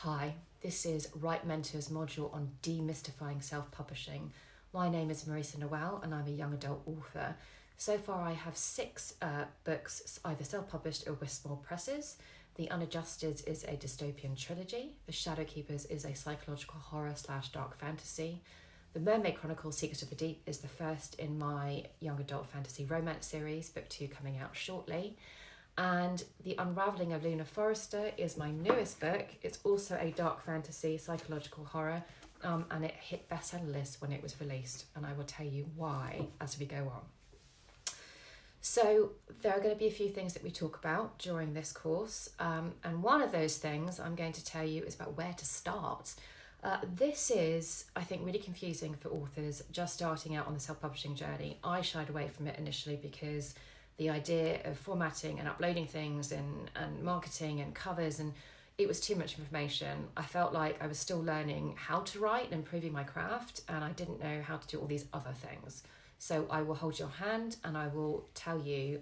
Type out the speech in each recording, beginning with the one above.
Hi, this is Write Mentor's module on demystifying self-publishing. My name is Marisa Noelle and I'm a young adult author. So far I have 6 books, either self-published or with small presses. The UNADJUSTEDS is a dystopian trilogy. The Shadowkeepers is a psychological horror / dark fantasy. The MERMAID Chronicles Secret of the Deep is the first in my young adult fantasy romance series, book 2 coming out shortly. And The Unraveling of Luna Forrester is my newest book. It's also a dark fantasy, psychological horror, and it hit bestseller lists when it was released, and I will tell you why as we go on. So there are going to be a few things that we talk about during this course, and one of those things I'm going to tell you is about where to start. This is, I think, really confusing for authors just starting out on the self-publishing journey. I shied away from it initially because the idea of formatting and uploading things and marketing and covers, and it was too much information. I felt like I was still learning how to write and improving my craft, and I didn't know how to do all these other things. So I will hold your hand and I will tell you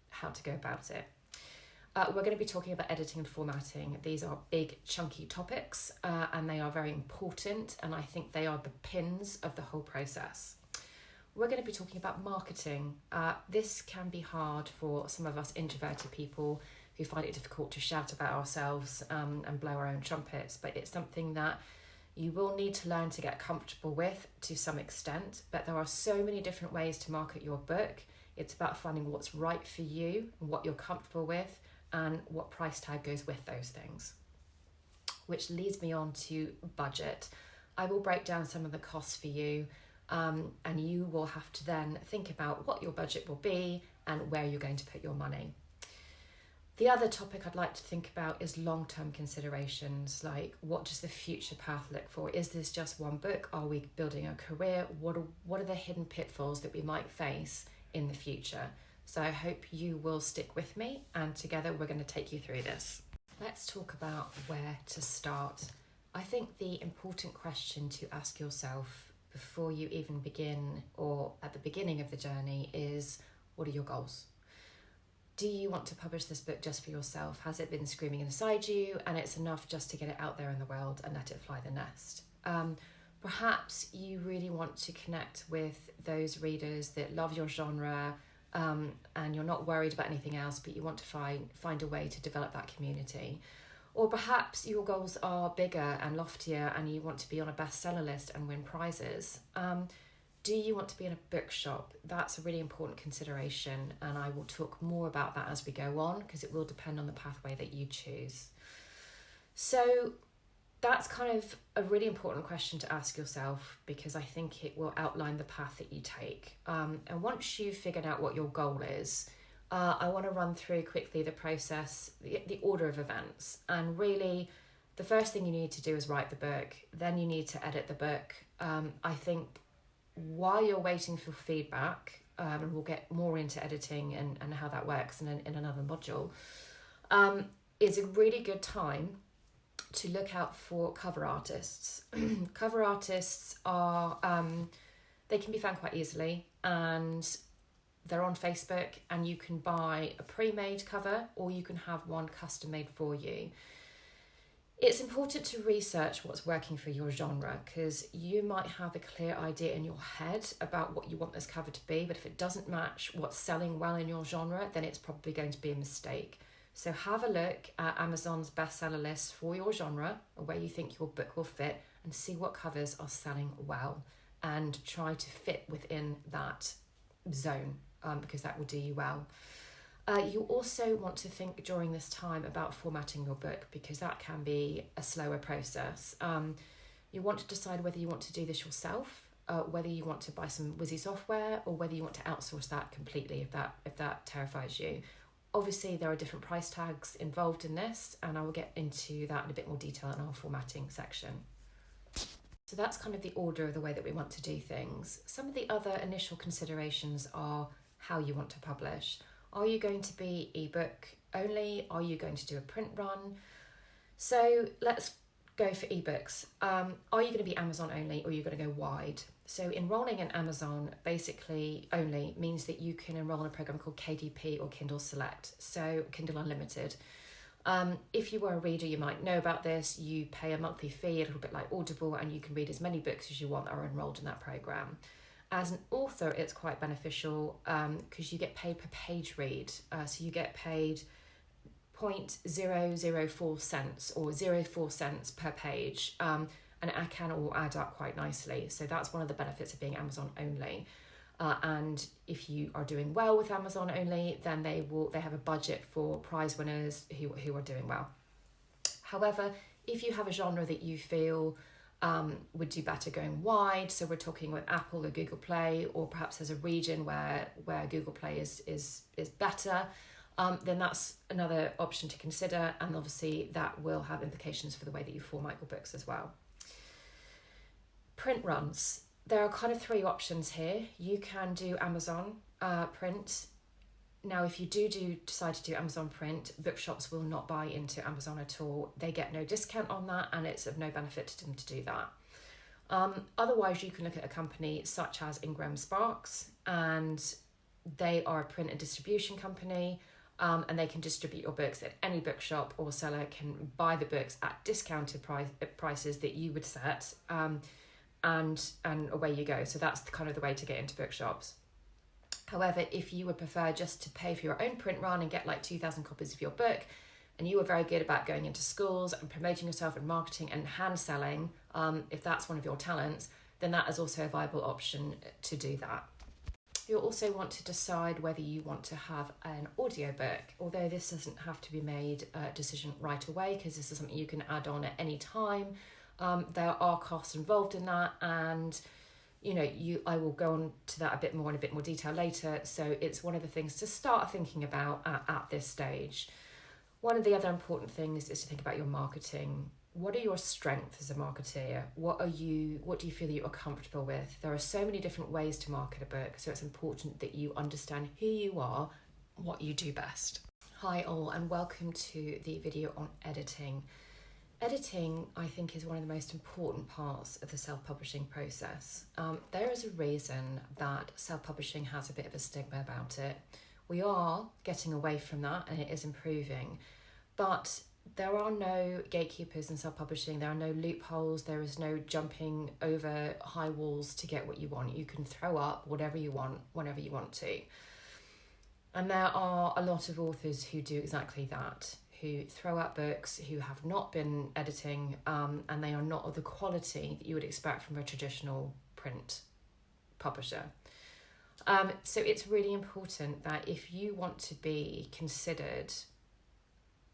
how to go about it. We're going to be talking about editing and formatting. These are big, chunky topics, and they are very important, and I think they are the pins of the whole process. We're going to be talking about marketing. This can be hard for some of us introverted people who find it difficult to shout about ourselves and blow our own trumpets, but it's something that you will need to learn to get comfortable with to some extent. But there are so many different ways to market your book. It's about finding what's right for you, what you're comfortable with, and what price tag goes with those things. Which leads me on to budget. I will break down some of the costs for you, and you will have to then think about what your budget will be and where you're going to put your money. The other topic I'd like to think about is long-term considerations, like what does the future path look for? Is this just one book? Are we building a career? What are the hidden pitfalls that we might face in the future? So I hope you will stick with me, and together we're going to take you through this. Let's talk about where to start. I think the important question to ask yourself before you even begin, or at the beginning of the journey, is what are your goals? Do you want to publish this book just for yourself? Has it been screaming inside you and it's enough just to get it out there in the world and let it fly the nest? Perhaps you really want to connect with those readers that love your genre, and you're not worried about anything else, but you want to find a way to develop that community. Or perhaps your goals are bigger and loftier and you want to be on a bestseller list and win prizes. Do you want to be in a bookshop? That's a really important consideration, and I will talk more about that as we go on because it will depend on the pathway that you choose. So that's kind of a really important question to ask yourself because I think it will outline the path that you take. And once you've figured out what your goal is, I want to run through quickly the process, the order of events. And really, the first thing you need to do is write the book. Then you need to edit the book. I think while you're waiting for feedback, and we'll get more into editing and how that works in another module, is a really good time to look out for cover artists. Cover artists are, they can be found quite easily, and they're on Facebook, and you can buy a pre-made cover or you can have one custom made for you. It's important to research what's working for your genre because you might have a clear idea in your head about what you want this cover to be, but if it doesn't match what's selling well in your genre, then it's probably going to be a mistake. So have a look at Amazon's bestseller list for your genre or where you think your book will fit, and see what covers are selling well and try to fit within that zone, because that will do you well. You also want to think during this time about formatting your book because that can be a slower process. You want to decide whether you want to do this yourself, whether you want to buy some whizzy software, or whether you want to outsource that completely if that terrifies you. Obviously, there are different price tags involved in this, and I will get into that in a bit more detail in our formatting section. So that's kind of the order of the way that we want to do things. Some of the other initial considerations are how you want to publish. Are you going to be ebook only? Are you going to do a print run? So let's go for ebooks. Are you going to be Amazon only, or are you going to go wide? So enrolling in Amazon basically only means that you can enroll in a program called KDP or Kindle Select, so Kindle Unlimited. If you were a reader, you might know about this. You pay a monthly fee, a little bit like Audible, and you can read as many books as you want that are enrolled in that program. As an author, it's quite beneficial because you get paid per page read. So you get paid 0.004 cents or 0.04 cents per page. And it can all add up quite nicely. So that's one of the benefits of being Amazon only. And if you are doing well with Amazon only, then they have a budget for prize winners who are doing well. However, if you have a genre that you feel would do better going wide, so we're talking with Apple or Google Play, or perhaps there's a region where Google Play is better, then that's another option to consider, and obviously that will have implications for the way that you format your books as well. Print runs. There are kind of three options here. You can do Amazon print. Now, if you decide to do Amazon print, bookshops will not buy into Amazon at all. They get no discount on that, and it's of no benefit to them to do that. Otherwise, you can look at a company such as Ingram Sparks, and they are a print and distribution company, and they can distribute your books at any bookshop, or seller can buy the books at discounted prices that you would set, and away you go. So that's kind of the way to get into bookshops. However, if you would prefer just to pay for your own print run and get like 2,000 copies of your book, and you were very good about going into schools and promoting yourself and marketing and hand selling, if that's one of your talents, then that is also a viable option to do that. You'll also want to decide whether you want to have an audiobook, although this doesn't have to be made a decision right away, because this is something you can add on at any time. There are costs involved in that, and I will go on to that a bit more in a bit more detail later. So it's one of the things to start thinking about at this stage. One of the other important things is to think about your marketing. What are your strengths as a marketeer? What do you feel that you are comfortable with? There are so many different ways to market a book, so it's important that you understand who you are, what you do best. Hi all, and welcome to the video on editing. Editing, I think, is one of the most important parts of the self-publishing process. There is a reason that self-publishing has a bit of a stigma about it. We are getting away from that, and it is improving. But there are no gatekeepers in self-publishing. There are no loopholes. There is no jumping over high walls to get what you want. You can throw up whatever you want, whenever you want to. And there are a lot of authors who do exactly that, who throw out books, who have not been editing, and they are not of the quality that you would expect from a traditional print publisher. So it's really important that if you want to be considered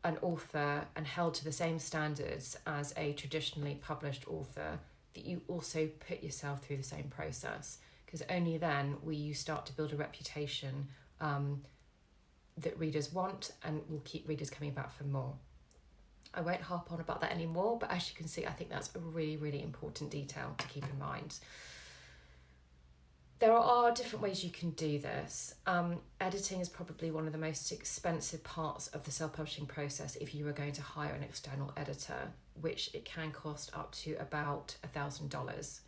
an author and held to the same standards as a traditionally published author, that you also put yourself through the same process, because only then will you start to build a reputation that readers want and will keep readers coming back for more. I won't harp on about that anymore, but as you can see, I think that's a really, really important detail to keep in mind. There are different ways you can do this. Editing is probably one of the most expensive parts of the self-publishing process if you are going to hire an external editor, which it can cost up to about $1,000.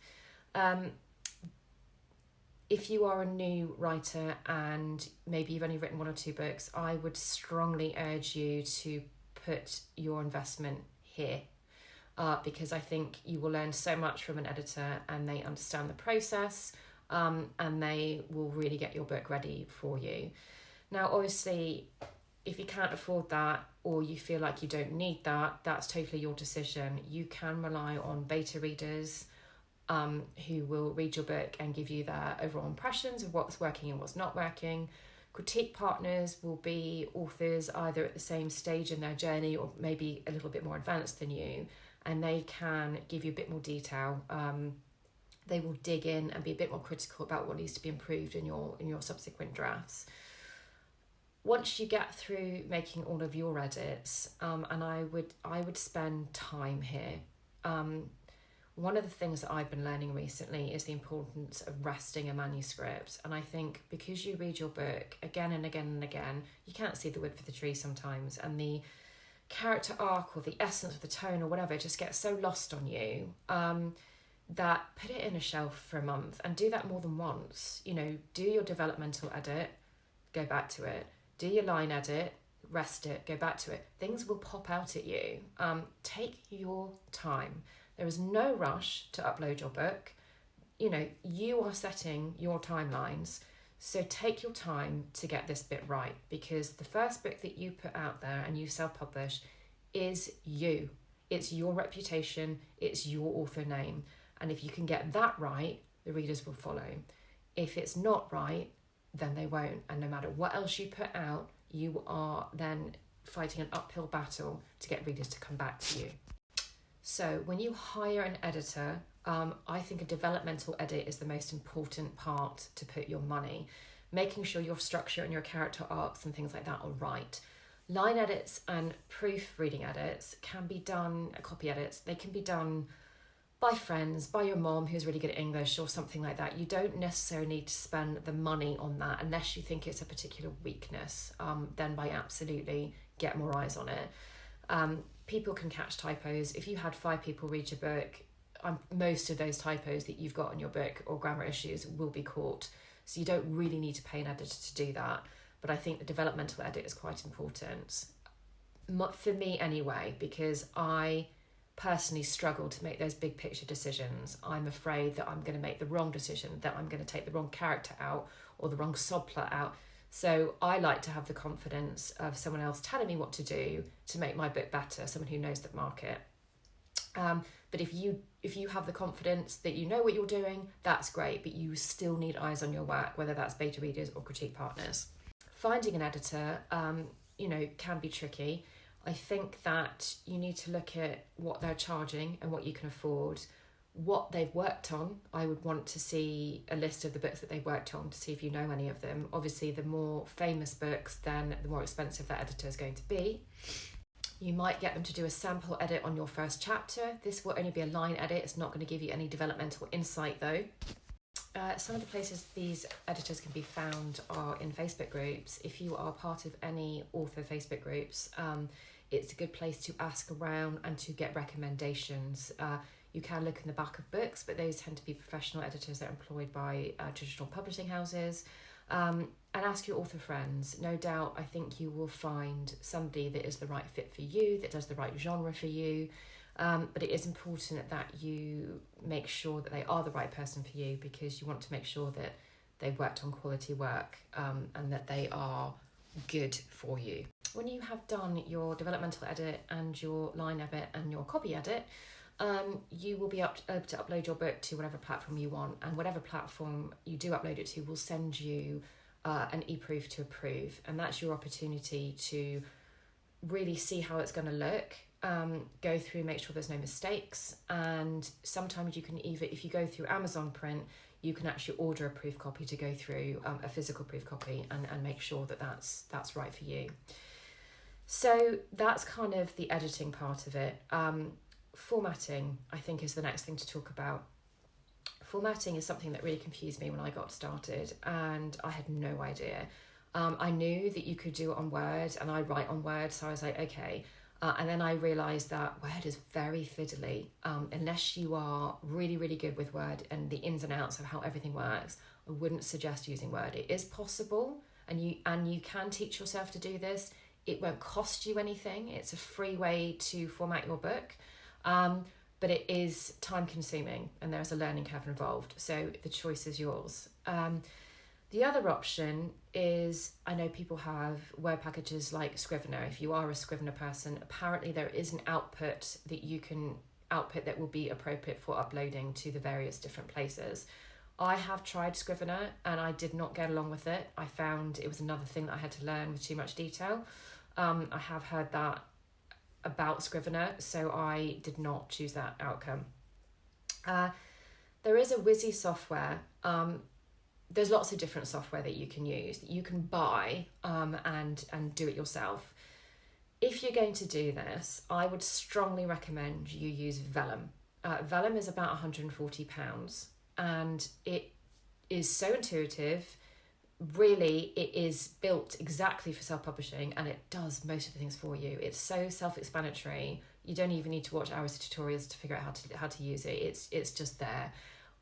If you are a new writer and maybe you've only written 1 or 2 books, I would strongly urge you to put your investment here, because I think you will learn so much from an editor, and they understand the process, and they will really get your book ready for you. Now, obviously, if you can't afford that, or you feel like you don't need that, that's totally your decision. You can rely on beta readers, who will read your book and give you their overall impressions of what's working and what's not working. Critique partners will be authors either at the same stage in their journey or maybe a little bit more advanced than you, and they can give you a bit more detail. They will dig in and be a bit more critical about what needs to be improved in your subsequent drafts. Once you get through making all of your edits, and I would spend time here. One of the things that I've been learning recently is the importance of resting a manuscript. And I think because you read your book again and again and again, you can't see the wood for the tree sometimes. And the character arc or the essence of the tone or whatever just gets so lost on you that put it in a shelf for a month and do that more than once. Do your developmental edit, go back to it. Do your line edit, rest it, go back to it. Things will pop out at you. Take your time. There is no rush to upload your book. You know, you are setting your timelines. So take your time to get this bit right, because the first book that you put out there and you self-publish is you. It's your reputation, it's your author name. And if you can get that right, the readers will follow. If it's not right, then they won't. And no matter what else you put out, you are then fighting an uphill battle to get readers to come back to you. So when you hire an editor, I think a developmental edit is the most important part to put your money. Making sure your structure and your character arcs and things like that are right. Line edits and proofreading edits can be done, copy edits, they can be done by friends, by your mom who's really good at English or something like that. You don't necessarily need to spend the money on that unless you think it's a particular weakness. Then by absolutely get more eyes on it. People can catch typos. If you had 5 people read your book, most of those typos that you've got in your book or grammar issues will be caught. So you don't really need to pay an editor to do that. But I think the developmental edit is quite important. For me anyway, because I personally struggle to make those big picture decisions. I'm afraid that I'm going to make the wrong decision, that I'm going to take the wrong character out or the wrong subplot out. So I like to have the confidence of someone else telling me what to do to make my book better, someone who knows the market. But if you have the confidence that you know what you're doing, that's great, but you still need eyes on your work, whether that's beta readers or critique partners. Finding an editor, can be tricky. I think that you need to look at what they're charging and what you can afford, what they've worked on. I would want to see a list of the books that they've worked on to see if you know any of them. Obviously, the more famous books, then the more expensive that editor is going to be. You might get them to do a sample edit on your first chapter. This will only be a line edit. It's not going to give you any developmental insight though. Some of the places these editors can be found are in Facebook groups. If you are part of any author Facebook groups, it's a good place to ask around and to get recommendations. You can look in the back of books, but those tend to be professional editors that are employed by traditional publishing houses. And ask your author friends. No doubt, I think you will find somebody that is the right fit for you, that does the right genre for you. But it is important that you make sure that they are the right person for you, because you want to make sure that they've worked on quality work and that they are good for you. When you have done your developmental edit and your line edit and your copy edit, you will be able to upload your book to whatever platform you want, and whatever platform you do upload it to will send you an e-proof to approve, and that's your opportunity to really see how it's going to look. Go through, make sure there's no mistakes, and sometimes you can either, if you go through Amazon print, you can actually order a proof copy to go through a physical proof copy and make sure that that's right for you. So that's kind of the editing part of it. Formatting, I think, is the next thing to talk about. Formatting is something that really confused me when I got started, and I had no idea. I knew that you could do it on Word, and I write on Word, so I was like, okay. And then I realised that Word is very fiddly. Unless you are really, really good with Word and the ins and outs of how everything works, I wouldn't suggest using Word. It is possible, and you can teach yourself to do this. It won't cost you anything. It's a free way to format your book. But it is time consuming and there's a learning curve involved. So the choice is yours. The other option is, I know people have word packages like Scrivener. If you are a Scrivener person, apparently there is an output that you can output that will be appropriate for uploading to the various different places. I have tried Scrivener and I did not get along with it. I found it was another thing that I had to learn with too much detail. I have heard that about Scrivener, so I did not choose that outcome. There is a Wizzy software. There's lots of different software that you can use, that you can buy and do it yourself. If you're going to do this, I would strongly recommend you use Vellum. Vellum is about £140 and it is so intuitive. Really, it is built exactly for self-publishing and it does most of the things for you. It's so self-explanatory. You don't even need to watch hours of tutorials to figure out how to use it. It's just there.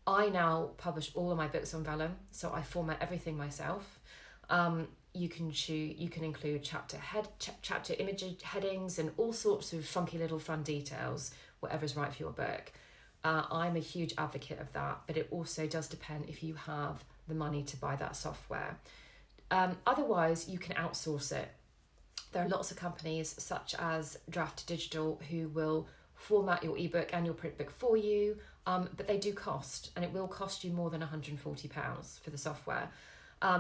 I now publish all of my books on Vellum, so I format everything myself. you can include chapter image headings and all sorts of funky little fun details, whatever's right for your book. I'm a huge advocate of that, but it also does depend if you have the money to buy that software. Otherwise, you can outsource it. There are lots of companies such as Draft Digital who will format your ebook and your print book for you, but they do cost, and it will cost you more than £140 for the software.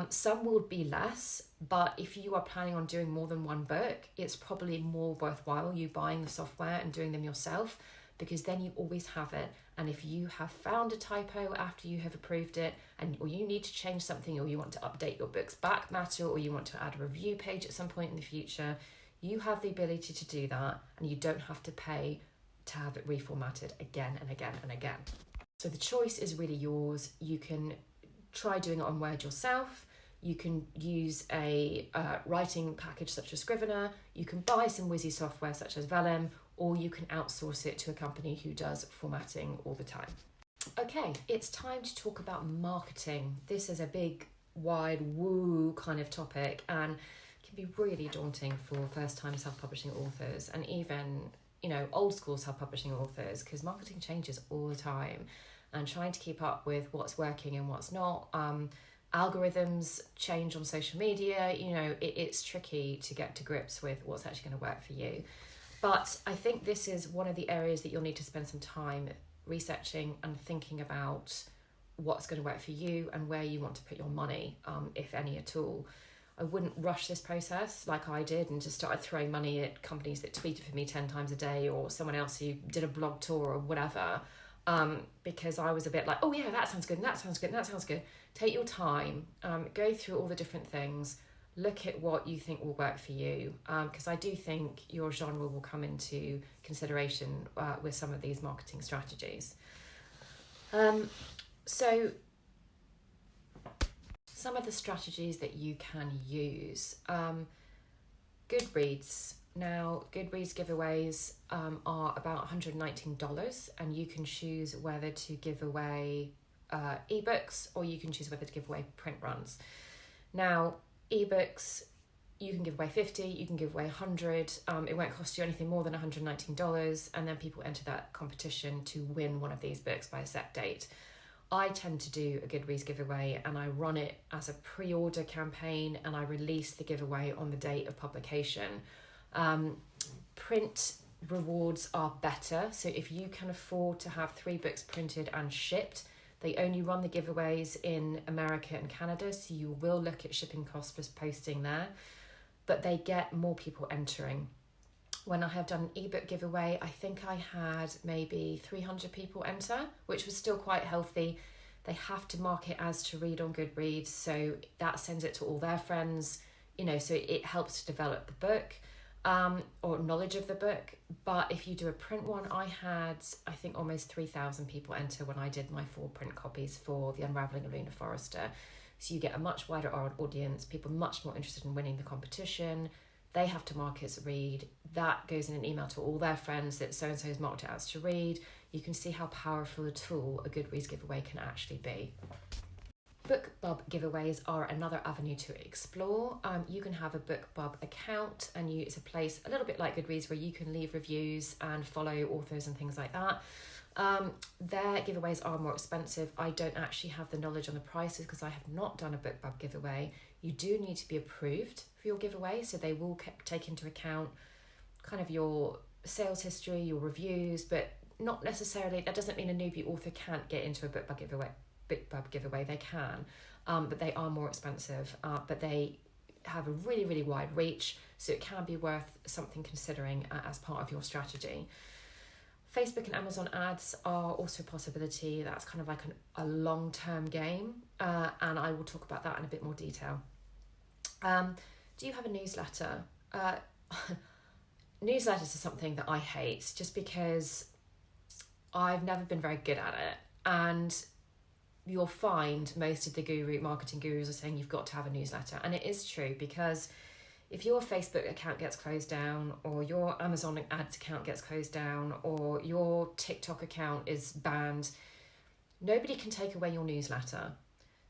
Some will be less, but if you are planning on doing more than one book, it's probably more worthwhile you buying the software and doing them yourself, because then you always have it. And if you have found a typo after you have approved it, or you need to change something, or you want to update your book's back matter, or you want to add a review page at some point in the future, you have the ability to do that, and you don't have to pay to have it reformatted again and again and again. So the choice is really yours. You can try doing it on Word yourself. You can use a writing package such as Scrivener. You can buy some whizzy software such as Vellum, or you can outsource it to a company who does formatting all the time. Okay, it's time to talk about marketing. This is a big, wide, woo kind of topic, and can be really daunting for first-time self-publishing authors, and even, old school self-publishing authors, because marketing changes all the time, and trying to keep up with what's working and what's not. Algorithms change on social media. It's tricky to get to grips with what's actually going to work for you. But I think this is one of the areas that you'll need to spend some time researching and thinking about what's going to work for you and where you want to put your money, if any at all. I wouldn't rush this process like I did and just started throwing money at companies that tweeted for me 10 times a day, or someone else who did a blog tour or whatever, because I was a bit like, oh yeah, that sounds good, and that sounds good, and that sounds good. Take your time, go through all the different things, look at what you think will work for you, because I do think your genre will come into consideration with some of these marketing strategies. So some of the strategies that you can use. Goodreads. Now, Goodreads giveaways are about $119, and you can choose whether to give away ebooks, or you can choose whether to give away print runs. Now, ebooks, you can give away 50, you can give away 100. It won't cost you anything more than $119, and then people enter that competition to win one of these books by a set date. I tend to do a Goodreads giveaway, and I run it as a pre-order campaign, and I release the giveaway on the date of publication. Print rewards are better, so if you can afford to have 3 books printed and shipped, they only run the giveaways in America and Canada, so you will look at shipping costs for posting there, but they get more people entering. When I have done an ebook giveaway, I think I had maybe 300 people enter, which was still quite healthy. They have to mark it as to read on Goodreads, so that sends it to all their friends, so it helps to develop the book, or knowledge of the book. But if you do a print one, I had, I think, almost 3,000 people enter when I did my 4 print copies for the Unraveling of Luna Forrester. So you get a much wider audience, people much more interested in winning the competition. They have to mark it as read. That goes in an email to all their friends that so-and-so has marked it as to read. You can see how powerful a tool a Goodreads giveaway can actually be. BookBub giveaways are another avenue to explore. You can have a BookBub account, and it's a place a little bit like Goodreads where you can leave reviews and follow authors and things like that. Their giveaways are more expensive. I don't actually have the knowledge on the prices because I have not done a BookBub giveaway. You do need to be approved for your giveaway, so they will take into account kind of your sales history, your reviews, but not necessarily, that doesn't mean a newbie author can't get into a BookBub giveaway. They can, but they are more expensive, but they have a really, really wide reach, so it can be worth something considering as part of your strategy. Facebook and Amazon ads are also a possibility. That's kind of like a long-term game, and I will talk about that in a bit more detail. Do you have a newsletter? Newsletters are something that I hate just because I've never been very good at it, and you'll find most of the marketing gurus are saying you've got to have a newsletter, and it is true, because if your Facebook account gets closed down, or your Amazon ads account gets closed down, or your TikTok account is banned, nobody can take away your newsletter.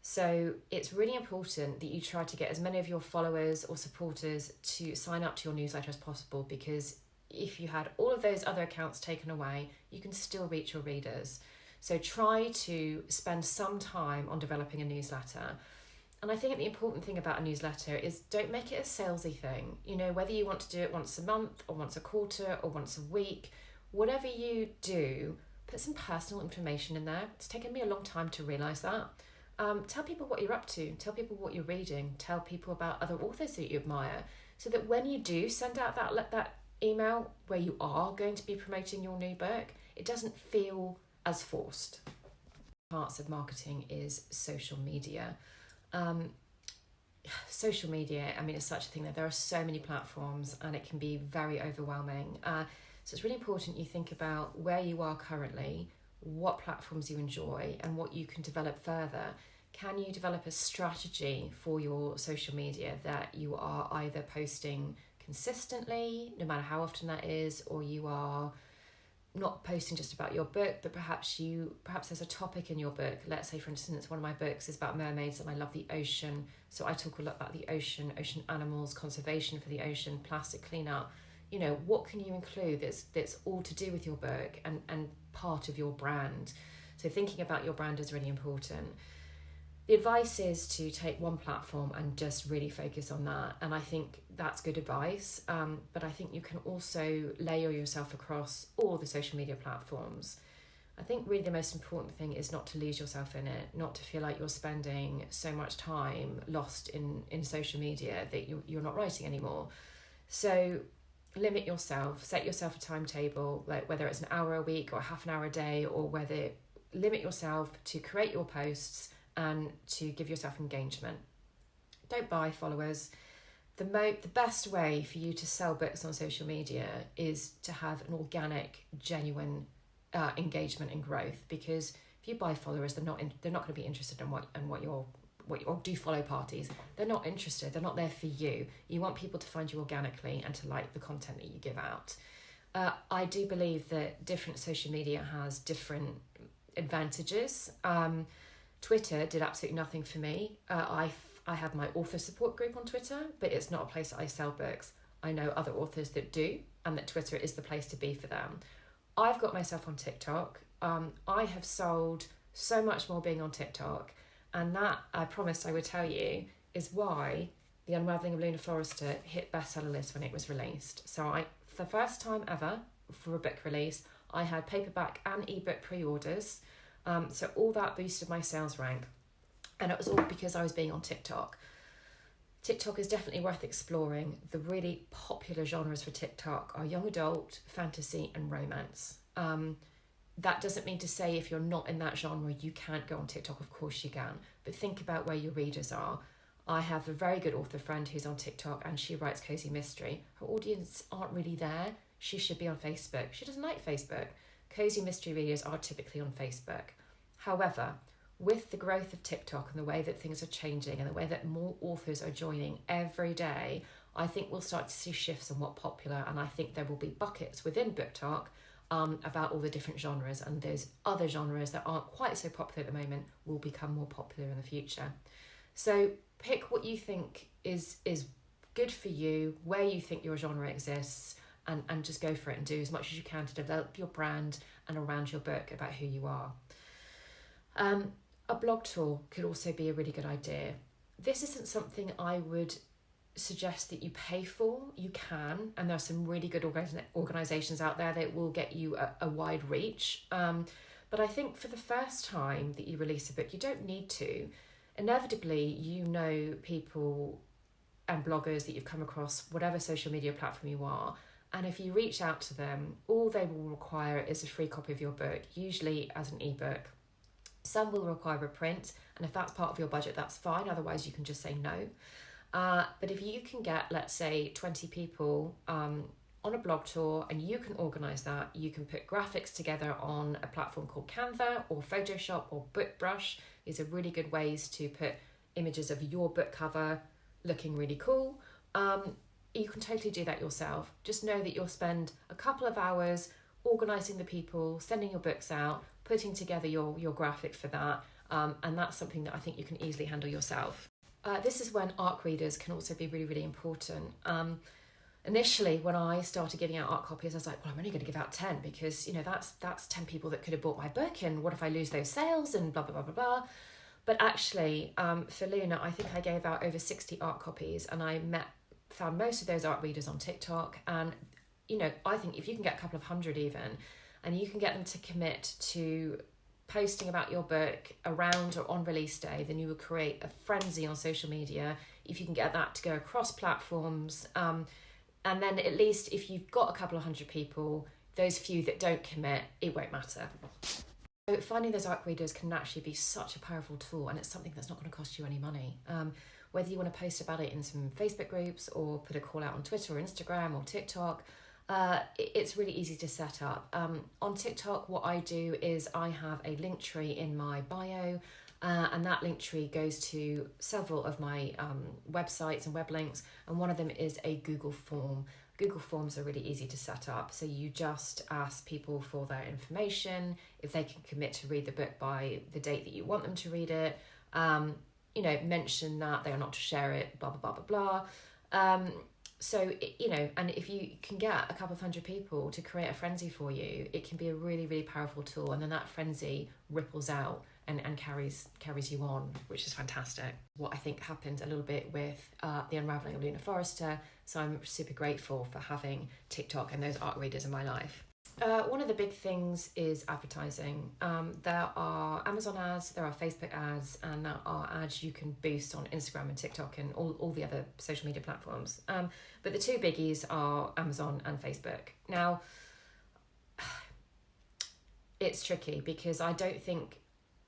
So it's really important that you try to get as many of your followers or supporters to sign up to your newsletter as possible, because if you had all of those other accounts taken away, you can still reach your readers. So try to spend some time on developing a newsletter. And I think the important thing about a newsletter is don't make it a salesy thing. You know, whether you want to do it once a month or once a quarter or once a week, whatever you do, put some personal information in there. It's taken me a long time to realise that. Tell people what you're up to, tell people what you're reading, tell people about other authors that you admire, so that when you do send out that email where you are going to be promoting your new book, it doesn't feel as forced. Parts of marketing is social media. Social media, I mean, it's such a thing that there are so many platforms and it can be very overwhelming. So it's really important you think about where you are currently, what platforms you enjoy, and what you can develop further. Can you develop a strategy for your social media that you are either posting consistently, no matter how often that is, or you are not posting just about your book, but perhaps there's a topic in your book. Let's say, for instance, one of my books is about mermaids and I love the ocean. So I talk a lot about the ocean animals, conservation for the ocean, plastic cleanup. You know, what can you include that's all to do with your book and part of your brand? So thinking about your brand is really important. The advice is to take one platform and just really focus on that. And I think that's good advice. But I think you can also layer yourself across all the social media platforms. I think really the most important thing is not to lose yourself in it, not to feel like you're spending so much time lost in social media that you're not writing anymore. So limit yourself, set yourself a timetable, like whether it's an hour a week or half an hour a day, or whether limit yourself to create your posts and to give yourself engagement. Don't buy followers. The best way for you to sell books on social media is to have an organic, genuine engagement and growth. Because if you buy followers, they're not going to be interested in what you're or do follow parties. They're not interested. They're not there for you. You want people to find you organically and to like the content that you give out. I do believe that different social media has different advantages. Twitter did absolutely nothing for me. I have my author support group on Twitter, but it's not a place that I sell books. I know other authors that do, and that Twitter is the place to be for them. I've got myself on TikTok. I have sold so much more being on TikTok, and that, I promised I would tell you, is why The Unraveling of Luna Forrester hit bestseller list when it was released. So for the first time ever for a book release, I had paperback and ebook pre-orders. So all that boosted my sales rank. And it was all because I was being on TikTok. TikTok is definitely worth exploring. The really popular genres for TikTok are young adult, fantasy, and romance. That doesn't mean to say if you're not in that genre, you can't go on TikTok. Of course you can. But think about where your readers are. I have a very good author friend who's on TikTok and she writes cozy mystery. Her audience aren't really there. She should be on Facebook. She doesn't like Facebook. Cozy mystery readers are typically on Facebook. However, with the growth of TikTok and the way that things are changing and the way that more authors are joining every day, I think we'll start to see shifts in what's popular, and I think there will be buckets within BookTok about all the different genres, and those other genres that aren't quite so popular at the moment will become more popular in the future. So pick what you think is good for you, where you think your genre exists, and just go for it and do as much as you can to develop your brand and around your book about who you are. A blog tour could also be a really good idea. This isn't something I would suggest that you pay for. You can, and there are some really good organisations out there that will get you a wide reach. But I think for the first time that you release a book, you don't need to. Inevitably, you know people and bloggers that you've come across, whatever social media platform you are, and if you reach out to them, all they will require is a free copy of your book, usually as an ebook. Some will require a print, and if that's part of your budget, that's fine. Otherwise, you can just say no. But if you can get, let's say, 20 people on a blog tour, and you can organise that, you can put graphics together on a platform called Canva or Photoshop or BookBrush. These are really good ways to put images of your book cover looking really cool. You can totally do that yourself. Just know that you'll spend a couple of hours organising the people, sending your books out, putting together your graphic for that, And that's something that I think you can easily handle yourself. This is when ARC readers can also be really, really important. Initially, when I started giving out ARC copies, I was like, well, I'm only going to give out 10 because, that's 10 people that could have bought my book, and what if I lose those sales, and blah, blah, blah, blah, blah. But actually, for Luna, I think I gave out over 60 ARC copies, and I found most of those ARC readers on TikTok. And, I think if you can get a couple of hundred even, and you can get them to commit to posting about your book around or on release day, then you will create a frenzy on social media. If you can get that to go across platforms, and then at least if you've got a couple of hundred people, those few that don't commit, it won't matter. So finding those ARC readers can actually be such a powerful tool, and it's something that's not going to cost you any money. Whether you want to post about it in some Facebook groups or put a call out on Twitter or Instagram or TikTok, it's really easy to set up. On TikTok, what I do is I have a link tree in my bio, and that link tree goes to several of my websites and web links, and one of them is a Google form. Google Forms are really easy to set up. So you just ask people for their information, if they can commit to read the book by the date that you want them to read it, mention that they are not to share it, blah, blah, blah, blah, blah. And if you can get a couple of hundred people to create a frenzy for you, it can be a really, really powerful tool. And then that frenzy ripples out and carries you on, which is fantastic. What I think happened a little bit with the Unraveling of Luna Forrester, so I'm super grateful for having TikTok and those ARC readers in my life. One of the big things is advertising. There are Amazon ads, there are Facebook ads, and there are ads you can boost on Instagram and TikTok and all the other social media platforms. But the two biggies are Amazon and Facebook. Now, it's tricky because I don't think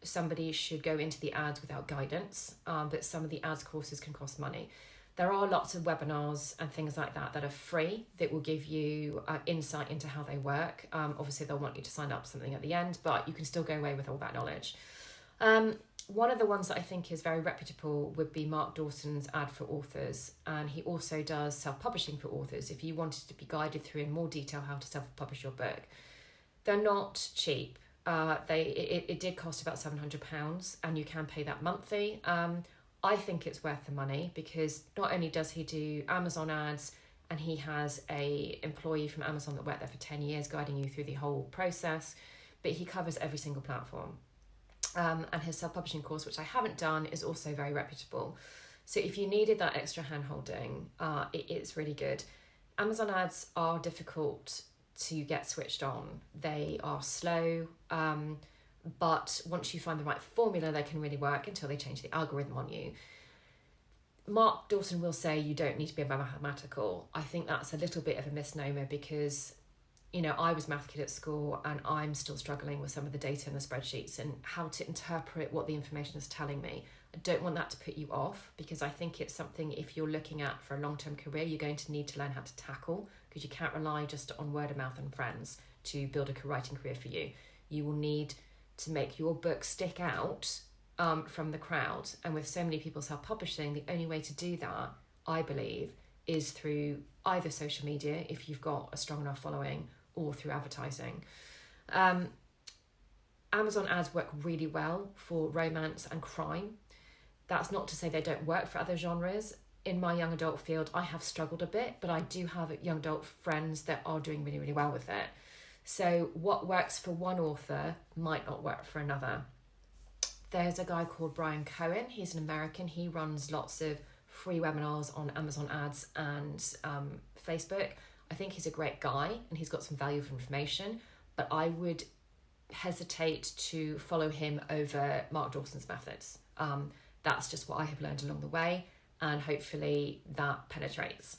somebody should go into the ads without guidance, but some of the ads courses can cost money. There are lots of webinars and things like that are free that will give you insight into how they work. Obviously, they'll want you to sign up to something at the end, but you can still go away with all that knowledge. One of the ones that I think is very reputable would be Mark Dawson's Ad for Authors, and he also does self-publishing for authors. If you wanted to be guided through in more detail how to self-publish your book, they're not cheap. It did cost about £700, and you can pay that monthly. I think it's worth the money because not only does he do Amazon ads, and he has a employee from Amazon that worked there for 10 years guiding you through the whole process, but he covers every single platform. And his self-publishing course, which I haven't done, is also very reputable. So if you needed that extra hand-holding, it's really good. Amazon ads are difficult to get switched on. They are slow, but once you find the right formula, they can really work until they change the algorithm on you. Mark Dawson will say you don't need to be mathematical. I think that's a little bit of a misnomer because, I was math kid at school and I'm still struggling with some of the data in the spreadsheets and how to interpret what the information is telling me. I don't want that to put you off because I think it's something, if you're looking at for a long-term career, you're going to need to learn how to tackle, because you can't rely just on word of mouth and friends to build a writing career for you. You will need to make your book stick out from the crowd. And with so many people self-publishing, the only way to do that, I believe, is through either social media, if you've got a strong enough following, or through advertising. Amazon ads work really well for romance and crime. That's not to say they don't work for other genres. In my young adult field, I have struggled a bit, but I do have young adult friends that are doing really, really well with it. So what works for one author might not work for another. There's a guy called Brian Cohen. He's an American. He runs lots of free webinars on Amazon ads and Facebook. I think he's a great guy and he's got some valuable information, but I would hesitate to follow him over Mark Dawson's methods. That's just what I have learned along the way, and hopefully that penetrates.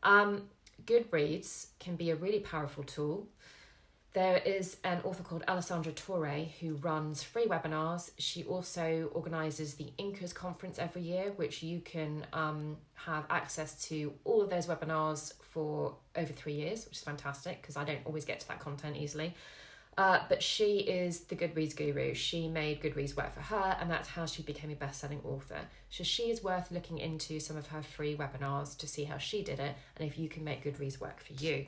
Goodreads can be a really powerful tool. There is an author called Alessandra Torre who runs free webinars. She also organises the Incas conference every year, which you can have access to all of those webinars for over 3 years, which is fantastic because I don't always get to that content easily. But she is the Goodreads guru. She made Goodreads work for her, and that's how she became a best-selling author. So she is worth looking into some of her free webinars to see how she did it and if you can make Goodreads work for you.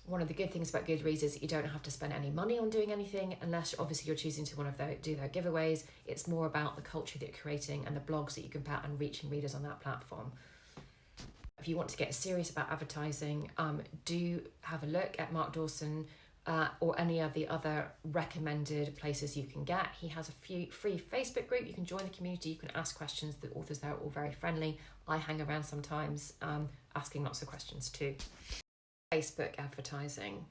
One of the good things about Goodreads is that you don't have to spend any money on doing anything, unless obviously you're choosing to do their giveaways. It's more about the culture that you're creating and the blogs that you can put out and reaching readers on that platform. If you want to get serious about advertising, do have a look at Mark Dawson or any of the other recommended places you can get. He has a free Facebook group. You can join the community. You can ask questions. The authors there are all very friendly. I hang around sometimes asking lots of questions too. Facebook advertising.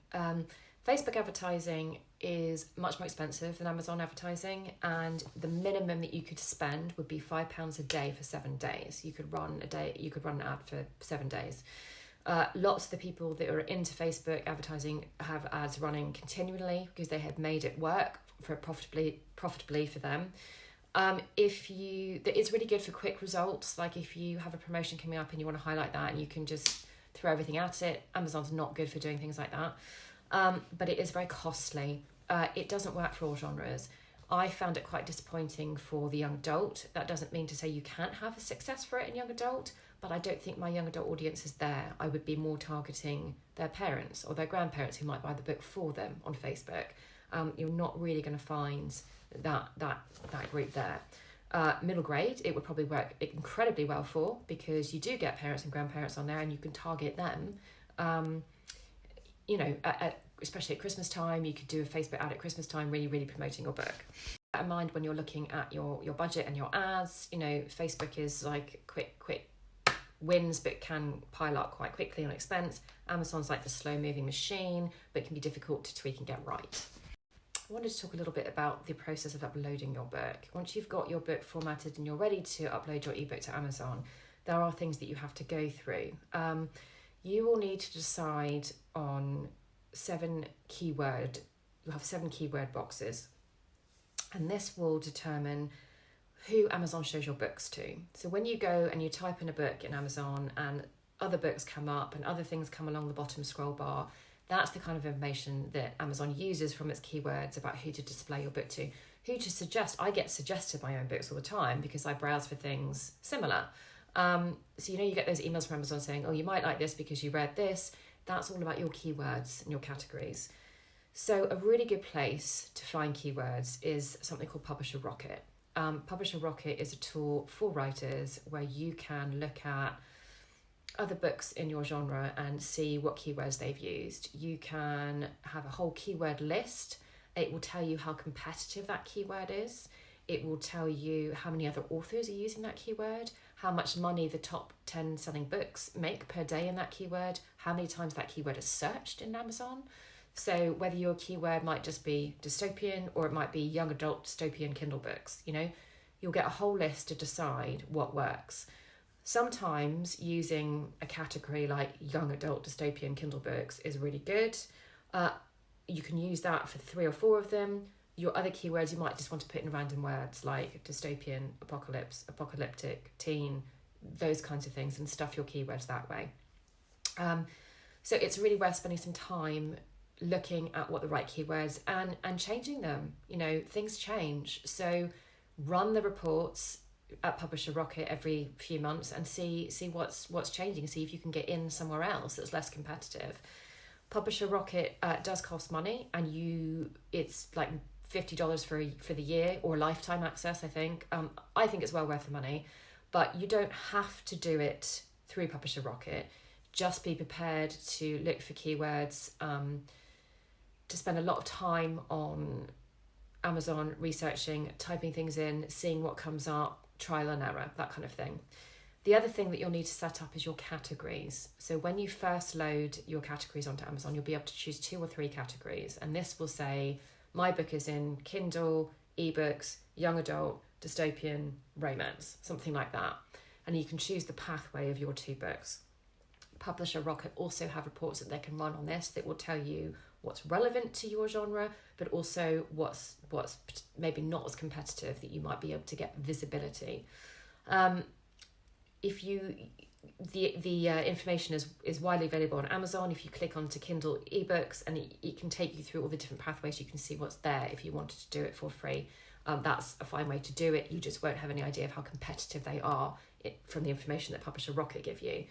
Facebook advertising is much more expensive than Amazon advertising, and the minimum that you could spend would be £5 a day for 7 days. You could run an ad for 7 days. Lots of the people that are into Facebook advertising have ads running continually because they have made it work for profitably for them. It's really good for quick results. Like if you have a promotion coming up and you want to highlight that, and you can just throw everything at it. Amazon's not good for doing things like that, but it is very costly. It doesn't work for all genres. I found it quite disappointing for the young adult. That doesn't mean to say you can't have a success for it in young adult, but I don't think my young adult audience is there. I would be more targeting their parents or their grandparents who might buy the book for them on Facebook. You're not really going to find that group there. Middle grade, it would probably work incredibly well for, because you do get parents and grandparents on there and you can target them. Especially at Christmas time, you could do a Facebook ad at Christmas time, really, really promoting your book. Keep that in mind when you're looking at your budget and your ads. Facebook is like quick wins, but can pile up quite quickly on expense. Amazon's like the slow moving machine, but can be difficult to tweak and get right. I wanted to talk a little bit about the process of uploading your book. Once you've got your book formatted and you're ready to upload your ebook to Amazon, there are things that you have to go through. You will need to decide on 7 keyword boxes, and this will determine who Amazon shows your books to. So when you go and you type in a book in Amazon and other books come up and other things come along the bottom scroll bar, that's the kind of information that Amazon uses from its keywords about who to display your book to, who to suggest. I get suggested my own books all the time because I browse for things similar. So you get those emails from Amazon saying, oh, you might like this because you read this. That's all about your keywords and your categories. So a really good place to find keywords is something called Publisher Rocket. Publisher Rocket is a tool for writers where you can look at other books in your genre and see what keywords they've used. You can have a whole keyword list. It will tell you how competitive that keyword is. It will tell you how many other authors are using that keyword, how much money the top 10 selling books make per day in that keyword, how many times that keyword is searched in Amazon. So whether your keyword might just be dystopian or it might be young adult dystopian Kindle books, you'll get a whole list to decide what works. Sometimes using a category like young adult dystopian Kindle books is really good. You can use that for 3 or 4 of them. Your other keywords, you might just want to put in random words like dystopian, apocalypse, apocalyptic, teen, those kinds of things, and stuff your keywords that way. So it's really worth spending some time looking at what the right keywords and changing them. Things change. So run the reports at Publisher Rocket every few months and see what's changing, see if you can get in somewhere else that's less competitive. Publisher Rocket does cost money, and it's like $50 for the year or lifetime access, I think. I think it's well worth the money, but you don't have to do it through Publisher Rocket. Just be prepared to look for keywords, to spend a lot of time on Amazon researching, typing things in, seeing what comes up, trial and error, that kind of thing. The other thing that you'll need to set up is your categories. So when you first load your categories onto Amazon, you'll be able to choose 2 or 3 categories. And this will say, my book is in Kindle, ebooks, young adult, dystopian, romance, something like that. And you can choose the pathway of your 2 books. Publisher Rocket also have reports that they can run on this that will tell you what's relevant to your genre, but also what's maybe not as competitive, that you might be able to get visibility. The information is widely available on Amazon. If you click onto Kindle ebooks, and it can take you through all the different pathways, you can see what's there if you wanted to do it for free. That's a fine way to do it. You just won't have any idea of how competitive they are from the information that Publisher Rocket give you.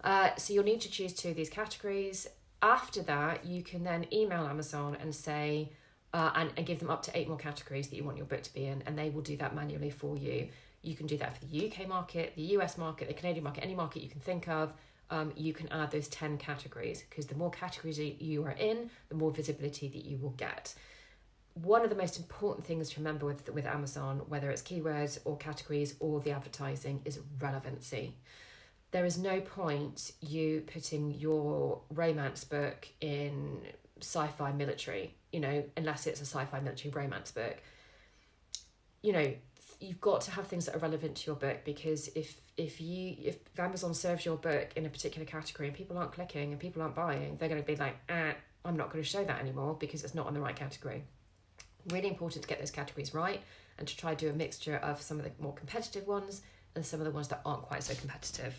So you'll need to choose 2 of these categories. After that, you can then email Amazon and say, and give them up to 8 more categories that you want your book to be in, and they will do that manually for you. You can do that for the UK market, the US market, the Canadian market, any market you can think of. You can add those 10 categories, because the more categories you are in, the more visibility that you will get. One of the most important things to remember with Amazon, whether it's keywords or categories or the advertising, is relevancy. There is no point you putting your romance book in sci-fi military, unless it's a sci-fi military romance book. You've got to have things that are relevant to your book, because if Amazon serves your book in a particular category and people aren't clicking and people aren't buying, they're going to be like, I'm not going to show that anymore because it's not in the right category. Really important to get those categories right and to try to do a mixture of some of the more competitive ones and some of the ones that aren't quite so competitive.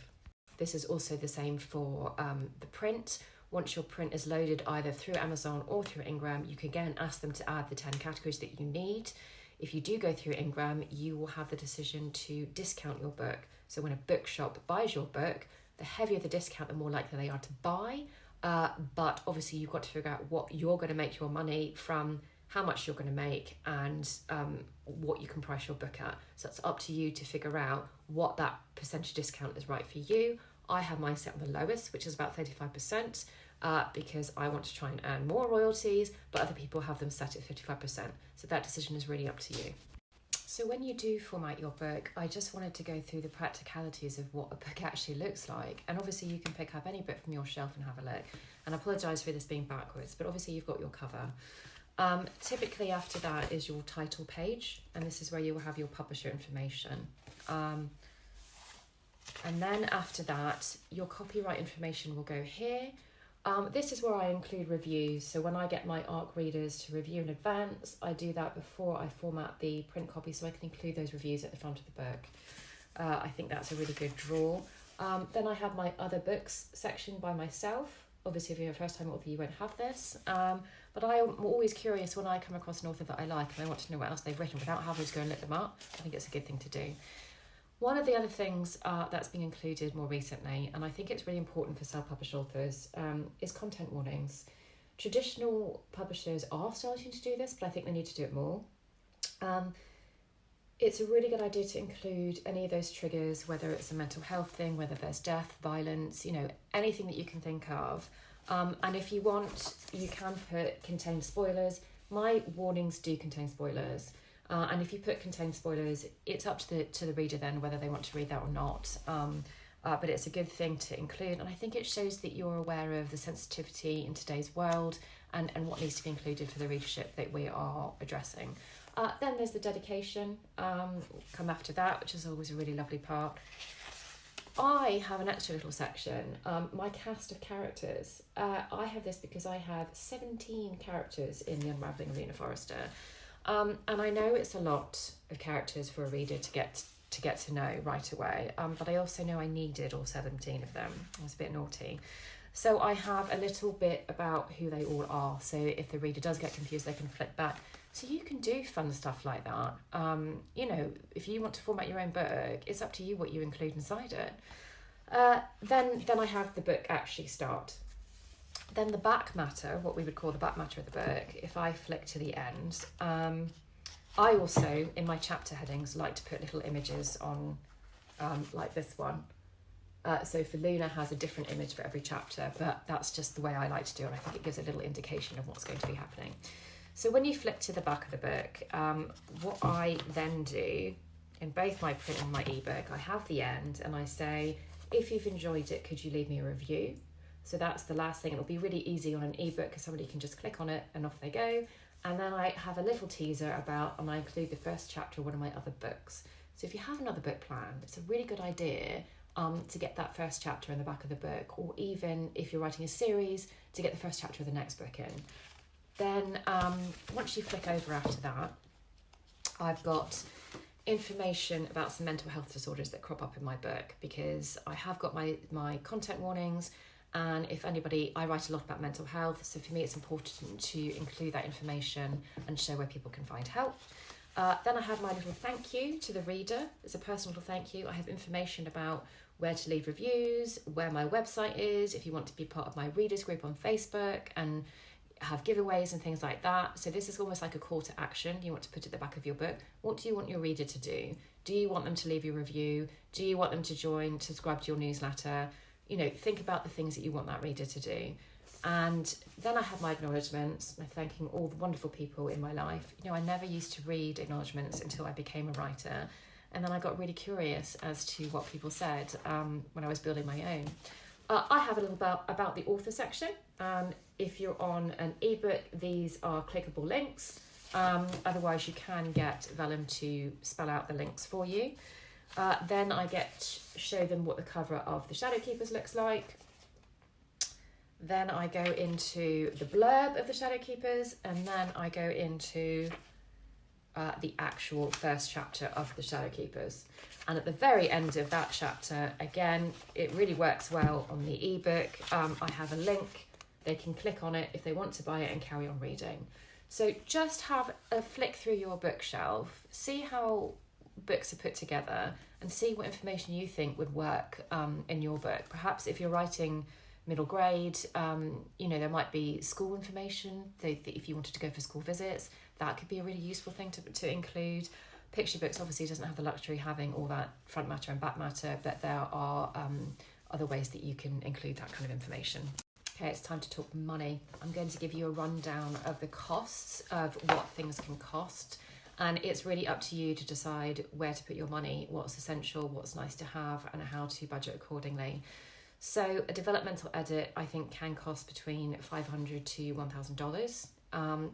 This is also the same for the print. Once your print is loaded either through Amazon or through Ingram, you can again ask them to add the 10 categories that you need. If you do go through Ingram, you will have the decision to discount your book. So when a bookshop buys your book, the heavier the discount, the more likely they are to buy. But obviously you've got to figure out what you're going to make your money from, how much you're going to make, and what you can price your book at. So it's up to you to figure out what that percentage discount is right for you. I have mine set on the lowest, which is about 35%, because I want to try and earn more royalties, but other people have them set at 55%. So that decision is really up to you. So when you do format your book, I just wanted to go through the practicalities of what a book actually looks like. And obviously you can pick up any book from your shelf and have a look. And I apologise for this being backwards, but obviously you've got your cover. Typically after that is your title page, and this is where you will have your publisher information. And then after that, your copyright information will go here. This is where I include reviews. So when I get my ARC readers to review in advance, I do that before I format the print copy, so I can include those reviews at the front of the book. I think that's a really good draw. Then I have my other books section by myself. Obviously, if you're a first-time author, you won't have this. But I'm always curious when I come across an author that I like and I want to know what else they've written without having to go and look them up. I think it's a good thing to do. One of the other things that's been included more recently, and I think it's really important for self-published authors, is content warnings. Traditional publishers are starting to do this, but I think they need to do it more. It's a really good idea to include any of those triggers, whether it's a mental health thing, whether there's death, violence, anything that you can think of. And if you want, you can put contain spoilers. My warnings do contain spoilers. And if you put contain spoilers, it's up to the reader then whether they want to read that or not. But it's a good thing to include. And I think it shows that you're aware of the sensitivity in today's world and what needs to be included for the readership that we are addressing. Then there's the dedication, come after that, which is always a really lovely part. I have an extra little section, my cast of characters. I have this because I have 17 characters in the Unraveling Arena Forester. And I know it's a lot of characters for a reader to get to know right away, but I also know I needed all 17 of them. I was a bit naughty. So I have a little bit about who they all are, so if the reader does get confused, they can flick back. So you can do fun stuff like that. If you want to format your own book, it's up to you what you include inside it. Then I have the book actually start. Then the back matter, what we would call the back matter of the book, if I flick to the end, I also, in my chapter headings, like to put little images on, like this one. So for Luna has a different image for every chapter, but that's just the way I like to do it. I think it gives a little indication of what's going to be happening. So when you flip to the back of the book, what I then do, in both my print and my ebook, I have the end and I say, if you've enjoyed it, could you leave me a review? So that's the last thing. It'll be really easy on an ebook because somebody can just click on it and off they go. And then I have a little teaser about, and I include the first chapter of one of my other books. So if you have another book planned, it's a really good idea to get that first chapter in the back of the book, or even if you're writing a series, to get the first chapter of the next book in. Then once you flick over after that, I've got information about some mental health disorders that crop up in my book, because I have got my content warnings, and if anybody, I write a lot about mental health, so for me it's important to include that information and show where people can find help. Then I have my little thank you to the reader. It's a personal little thank you. I have information about where to leave reviews, where my website is, if you want to be part of my readers group on Facebook and have giveaways and things like that. So this is almost like a call to action. You want to put at the back of your book. What do you want your reader to do? Do you want them to leave you a review? Do you want them to subscribe to your newsletter? You know, think about the things that you want that reader to do. And then I have my acknowledgements, thanking all the wonderful people in my life. You know, I never used to read acknowledgements until I became a writer. And then I got really curious as to what people said when I was building my own. I have a little about the author section. If you're on an ebook, these are clickable links. Otherwise, you can get Vellum to spell out the links for you. Then I show them what the cover of the Shadowkeepers looks like. Then I go into the blurb of the Shadowkeepers, and then I go into the actual first chapter of the Shadowkeepers. And at the very end of that chapter, again, it really works well on the ebook. I have a link. They can click on it if they want to buy it and carry on reading. So just have a flick through your bookshelf, see how books are put together, and see what information you think would work in your book. Perhaps if you're writing middle grade, there might be school information. If you wanted to go for school visits, that could be a really useful thing to include. Picture books obviously doesn't have the luxury of having all that front matter and back matter, but there are other ways that you can include that kind of information. Okay, it's time to talk money. I'm going to give you a rundown of the costs of what things can cost. And it's really up to you to decide where to put your money, what's essential, what's nice to have, and how to budget accordingly. So a developmental edit, I think, can cost between $500 to $1,000.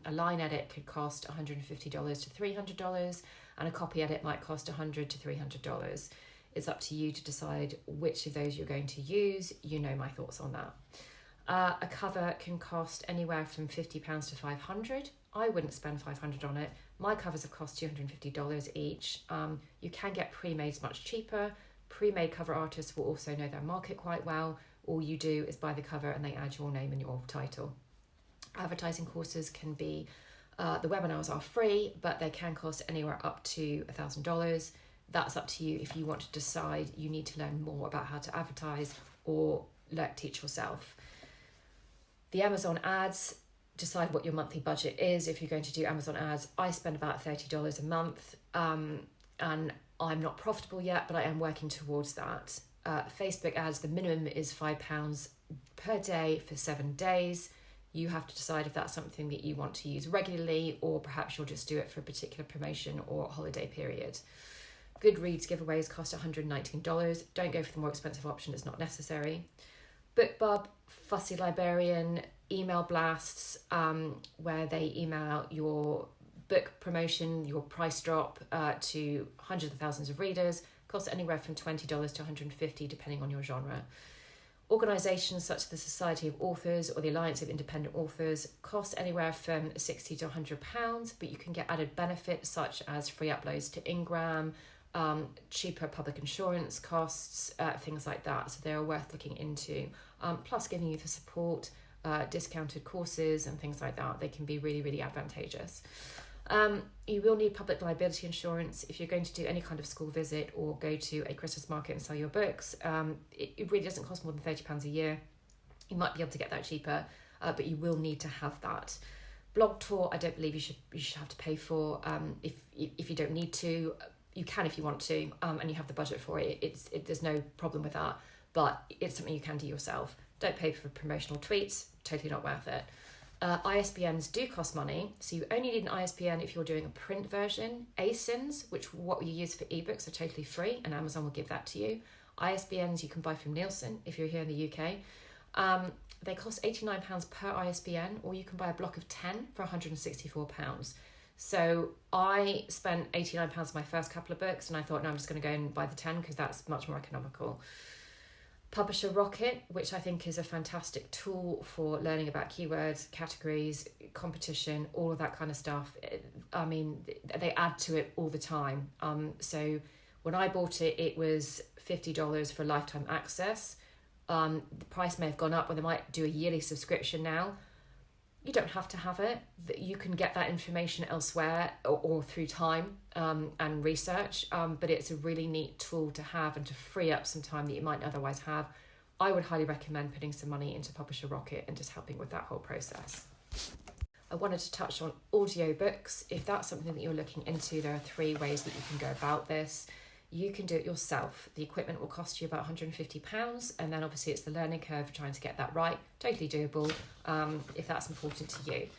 A line edit could cost $150 to $300, and a copy edit might cost $100 to $300. It's up to you to decide which of those you're going to use. You know my thoughts on that. A cover can cost anywhere from £50 to $500. I wouldn't spend $500 on it. My covers have cost $250 each. You can get pre-made much cheaper. Pre-made cover artists will also know their market quite well. All you do is buy the cover and they add your name and your title. Advertising courses can be, the webinars are free, but they can cost anywhere up to $1,000. That's up to you if you want to decide you need to learn more about how to advertise or teach yourself. The Amazon ads, decide what your monthly budget is. If you're going to do Amazon ads, I spend about $30 a month, and I'm not profitable yet, but I am working towards that. Facebook ads, the minimum is £5 per day for 7 days. You have to decide if that's something that you want to use regularly, or perhaps you'll just do it for a particular promotion or holiday period. Goodreads giveaways cost $119. Don't go for the more expensive option, it's not necessary. BookBub, Fussy Librarian, email blasts, where they email out your book promotion, your price drop to hundreds of thousands of readers, cost anywhere from $20 to $150 depending on your genre. Organisations such as the Society of Authors or the Alliance of Independent Authors cost anywhere from £60 to £100, but you can get added benefits such as free uploads to Ingram, cheaper public insurance costs, things like that. So they are worth looking into. Plus giving you the support, discounted courses and things like that. They can be really, really advantageous. You will need public liability insurance if you're going to do any kind of school visit or go to a Christmas market and sell your books. It really doesn't cost more than £30 a year. You might be able to get that cheaper, but you will need to have that. Blog tour, I don't believe you should have to pay for. If you don't need to, you can if you want to, and you have the budget for it. There's no problem with that, but it's something you can do yourself. Don't pay for promotional tweets, totally not worth it. ISBNs do cost money, so you only need an ISBN if you're doing a print version. ASINs, which what you use for ebooks, are totally free, and Amazon will give that to you. ISBNs you can buy from Nielsen if you're here in the UK. They cost £89 per ISBN, or you can buy a block of 10 for £164. So I spent £89 on my first couple of books, and I thought, no, I'm just going to go and buy the 10 because that's much more economical. Publisher Rocket, which I think is a fantastic tool for learning about keywords, categories, competition, all of that kind of stuff. I mean, they add to it all the time. So when I bought it, it was $50 for lifetime access. The price may have gone up, or they might do a yearly subscription now. You don't have to have it. You can get that information elsewhere or through time and research, but it's a really neat tool to have and to free up some time that you might otherwise have. I would highly recommend putting some money into Publisher Rocket and just helping with that whole process. I wanted to touch on audiobooks. If that's something that you're looking into, there are 3 ways that you can go about this. You can do it yourself. The equipment will cost you about £150, and then obviously it's the learning curve trying to get that right. Totally doable if that's important to you.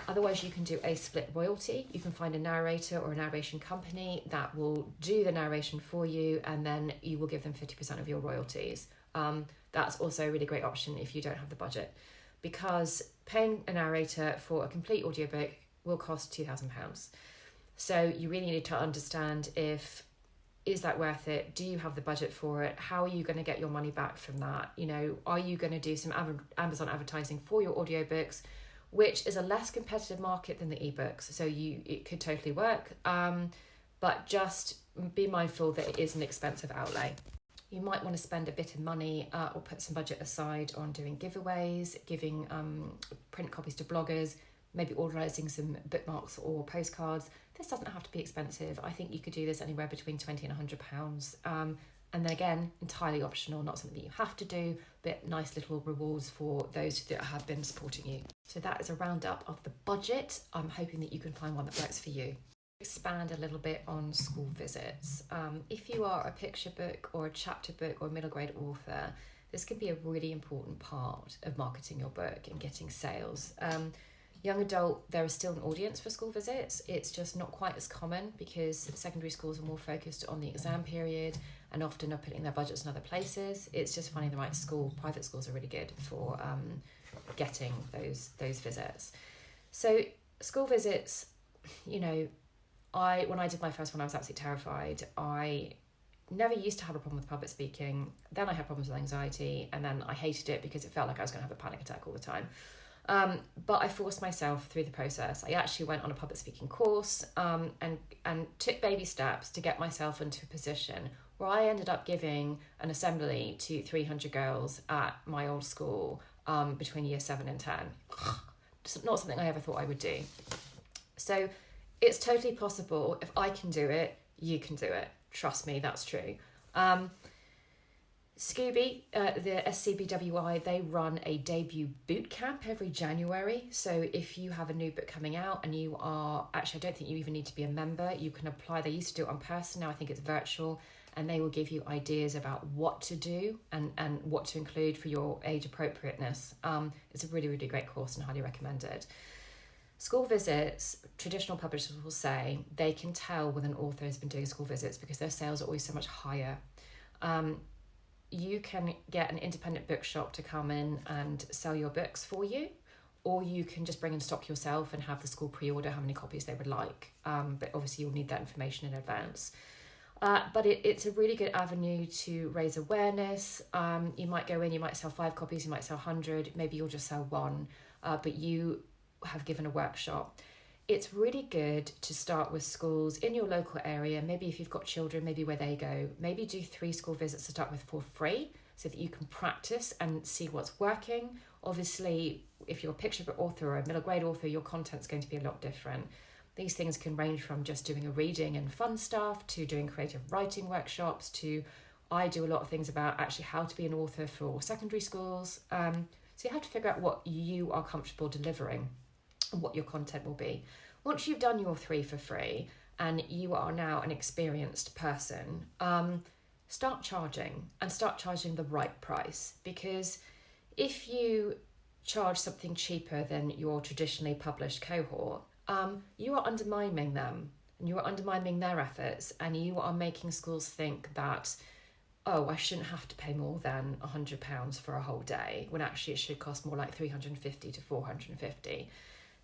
Otherwise, you can do a split royalty. You can find a narrator or a narration company that will do the narration for you, and then you will give them 50% of your royalties. That's also a really great option if you don't have the budget, because paying a narrator for a complete audiobook will cost £2,000. So you really need to understand is that worth it? Do you have the budget for it? How are you going to get your money back from that? You know, are you going to do some Amazon advertising for your audiobooks, which is a less competitive market than the ebooks? So it could totally work, but just be mindful that it is an expensive outlay. You might want to spend a bit of money or put some budget aside on doing giveaways, giving print copies to bloggers, maybe organising some bookmarks or postcards. This doesn't have to be expensive. I think you could do this anywhere between £20 and £100. And then again, entirely optional, not something that you have to do, but nice little rewards for those that have been supporting you. So that is a roundup of the budget. I'm hoping that you can find one that works for you. Expand a little bit on school visits. If you are a picture book or a chapter book or a middle grade author, this can be a really important part of marketing your book and getting sales. Young adult, there is still an audience for school visits. It's just not quite as common because secondary schools are more focused on the exam period and often are putting their budgets in other places. It's just finding the right school. Private schools are really good for getting those visits. So school visits, you know, when I did my first one, I was absolutely terrified. I never used to have a problem with public speaking. Then I had problems with anxiety, and then I hated it because it felt like I was going to have a panic attack all the time. But I forced myself through the process. I actually went on a public speaking course and took baby steps to get myself into a position where I ended up giving an assembly to 300 girls at my old school between year 7 and 10. Just not something I ever thought I would do. So it's totally possible. If I can do it, you can do it. Trust me, that's true. Scooby, the SCBWI, they run a debut boot camp every January. So if you have a new book coming out and you are, actually, I don't think you even need to be a member. You can apply. They used to do it in person. Now I think it's virtual, and they will give you ideas about what to do and what to include for your age appropriateness. It's a really, really great course and highly recommended. School visits, traditional publishers will say they can tell when an author has been doing school visits because their sales are always so much higher. You can get an independent bookshop to come in and sell your books for you, or you can just bring in stock yourself and have the school pre-order how many copies they would like. But obviously you'll need that information in advance. But it's a really good avenue to raise awareness. You might go in, you might sell 5 copies, you might sell 100, maybe you'll just sell 1, but you have given a workshop. It's really good to start with schools in your local area. Maybe if you've got children, maybe where they go, maybe do 3 school visits to start with for free so that you can practice and see what's working. Obviously, if you're a picture book author or a middle grade author, your content's going to be a lot different. These things can range from just doing a reading and fun stuff to doing creative writing workshops to I do a lot of things about actually how to be an author for secondary schools. So you have to figure out what you are comfortable delivering and what your content will be. Once you've done your 3 for free and you are now an experienced person, start charging the right price, because if you charge something cheaper than your traditionally published cohort, you are undermining them and you are undermining their efforts, and you are making schools think that, oh, I shouldn't have to pay more than £100 for a whole day, when actually it should cost more like £350 to £450.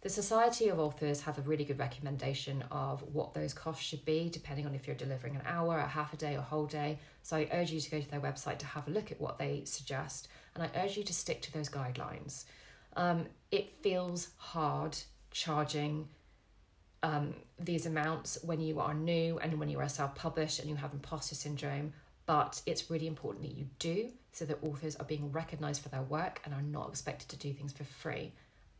The Society of Authors have a really good recommendation of what those costs should be, depending on if you're delivering an hour, a half a day, or a whole day. So I urge you to go to their website to have a look at what they suggest, and I urge you to stick to those guidelines. It feels hard charging these amounts when you are new and when you are self-published and you have imposter syndrome, but it's really important that you do, so that authors are being recognised for their work and are not expected to do things for free.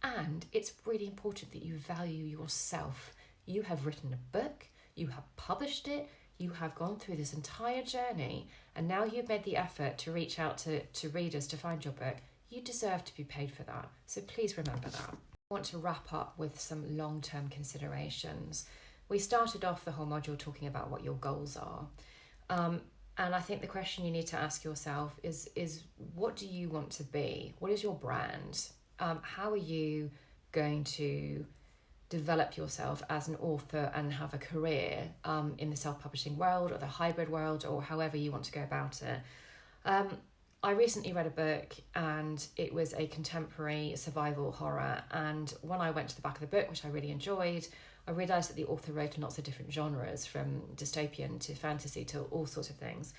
And it's really important that you value yourself. You have written a book, you have published it, you have gone through this entire journey, and now you've made the effort to reach out to readers to find your book. You deserve to be paid for that. So please remember that. I want to wrap up with some long-term considerations. We started off the whole module talking about what your goals are. And I think the question you need to ask yourself is what do you want to be? What is your brand? How are you going to develop yourself as an author and have a career in the self-publishing world or the hybrid world, or however you want to go about it? I recently read a book, and it was a contemporary survival horror. And when I went to the back of the book, which I really enjoyed, I realised that the author wrote in lots of different genres, from dystopian to fantasy to all sorts of things.